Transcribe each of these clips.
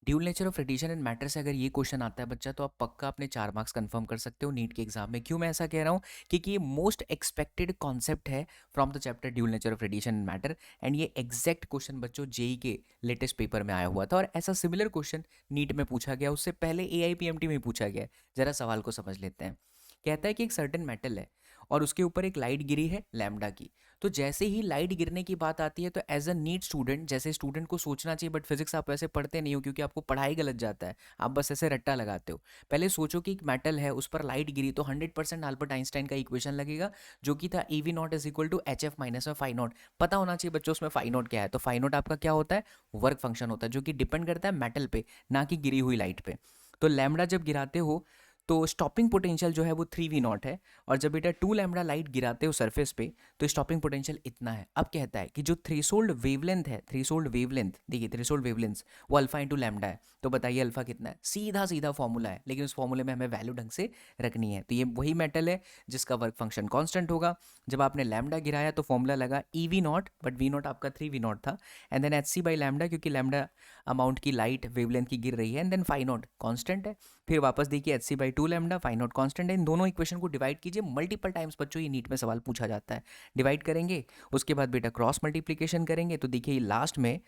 Dual nature of radiation and matter से अगर ये क्वेश्चन आता है बच्चा, तो आप पक्का अपने 4 मार्क्स कंफर्म कर सकते हो नीट के एग्जाम में। क्यों मैं ऐसा कह रहा हूँ? क्योंकि ये मोस्ट एक्सपेक्टेड कॉन्सेप्ट है from the chapter dual nature of radiation and matter. And ये एग्जैक्ट क्वेश्चन बच्चों जेई के लेटेस्ट पेपर में आया हुआ था, और ऐसा सिमिलर क्वेश्चन नीट में पूछा गया, उससे पहले AIPMT में पूछा गया। जरा सवाल को समझ लेते हैं। कहता है कि एक सर्टेन मेटल है और उसके ऊपर एक लाइट गिरी है लैम्डा की। तो जैसे ही लाइट गिरने की बात आती है, तो एज अ नीट स्टूडेंट, जैसे स्टूडेंट को सोचना चाहिए, बट फिजिक्स आप वैसे पढ़ते नहीं हो क्योंकि आपको पढ़ाई गलत जाता है, आप बस ऐसे रट्टा लगाते हो। पहले सोचो कि एक मेटल है, उस पर लाइट गिरी, तो 100% अल्बर्ट आइंस्टाइन का इक्वेशन लगेगा, जो कि था EV0 is equal to HF minus में फाई नॉट। पता होना चाहिए बच्चों उसमें फाई नॉट क्या है। तो फाई नॉट आपका क्या होता है? वर्क फंक्शन होता है, जो कि डिपेंड करता है मेटल पे, ना कि गिरी हुई लाइट पे। तो लैम्डा जब गिराते हो तो स्टॉपिंग पोटेंशियल जो है वो 3V0 है। और जब बेटा 2 लैम्डा लाइट गिराते हो सरफेस पे, तो स्टॉपिंग पोटेंशियल इतना है। अब कहता है कि जो थ्रेशोल्ड वेवलेंथ है, थ्रेशोल्ड वेवलेंथ देखिए, थ्रेशोल्ड वेवलेंथ वो अल्फा इंटू लैम्डा है। तो बताइए अल्फा कितना है? सीधा सीधा फॉर्मूला है, लेकिन उस फॉर्मूले में हमें वैल्यू ढंग से रखनी है। तो ये वही मेटल है जिसका वर्क फंक्शन कांस्टेंट होगा। जब आपने लैम्डा गिराया तो फॉर्मूला लगा EV0, बट V0 आपका 3V0 था। And then HC by lambda, क्योंकि लैम्डा अमाउंट की लाइट वेवलेंथ की गिर रही है, and then phi nought constant है। फिर वापस देखिए HC/2 lambda, phi nought constant है। इन दोनों इक्वेशन को डिवाइड कीजिए मल्टीपल टाइम्स बच्चों, ये नीट में सवाल पूछा जाता है। डिवाइड करेंगे, उसके बाद बेटा क्रॉस मल्टीप्लीकेशन करेंगे, तो देखिए लास्ट में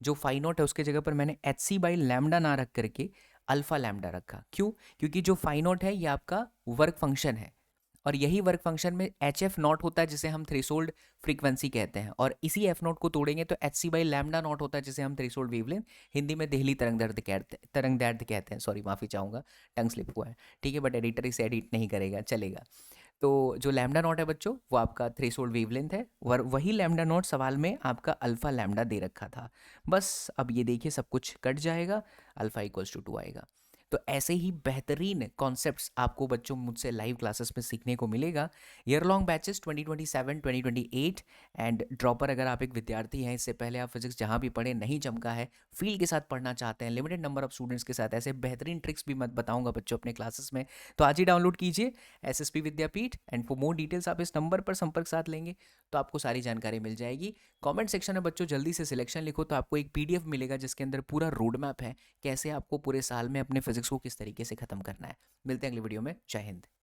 जो फाई नॉट है उसके जगह पर मैंने HC/लैम्डा ना रख करके अल्फा लैम्डा रखा। क्यों? क्योंकि जो फाई नॉट है ये आपका वर्क फंक्शन है, और यही वर्क फंक्शन में HF0 होता है, जिसे हम थ्रेशोल्ड फ्रीक्वेंसी कहते हैं। और इसी F0 को तोड़ेंगे तो HC/λ0 होता है, जिसे हम थ्रेशोल्ड वेवलेंथ, हिंदी में देहली तरंग दैर्ध्य कहते हैं। सॉरी, माफ़ी चाहूँगा, टंग स्लिप हुआ है। ठीक है, बट एडिटर इसे एडिट नहीं करेगा, चलेगा। तो जो लैम्डा नॉट है बच्चों, वो आपका थ्रेशोल्ड वेवलेंथ है, और वही लैम्डा नॉट सवाल में आपका अल्फा लैम्डा दे रखा था। बस अब ये देखिए सब कुछ कट जाएगा, अल्फा इक्वल्स टू 2 आएगा। तो ऐसे ही बेहतरीन कॉन्सेप्ट्स आपको बच्चों मुझसे लाइव क्लासेस में सीखने को मिलेगा। Year long batches 2027 2028। And dropper अगर आप एक विद्यार्थी हैं, इससे पहले आप फिजिक्स जहाँ भी पढ़े नहीं चमका है, फील्ड के साथ पढ़ना चाहते हैं, लिमिटेड नंबर ऑफ स्टूडेंट्स के साथ, ऐसे बेहतरीन ट्रिक्स भी मत बताऊंगा बच्चों अपने क्लासेस में। तो आज ही डाउनलोड कीजिए SSP Vidyapeeth, and for more details आप इस नंबर पर संपर्क साध लेंगे तो आपको सारी जानकारी मिल जाएगी। कमेंट सेक्शन में बच्चों जल्दी से सिलेक्शन लिखो, तो आपको एक PDF मिलेगा जिसके अंदर पूरा रोड मैप है, कैसे आपको पूरे साल में अपने फिजिक्स को किस तरीके से खत्म करना है। मिलते हैं अगली वीडियो में। जय हिंद।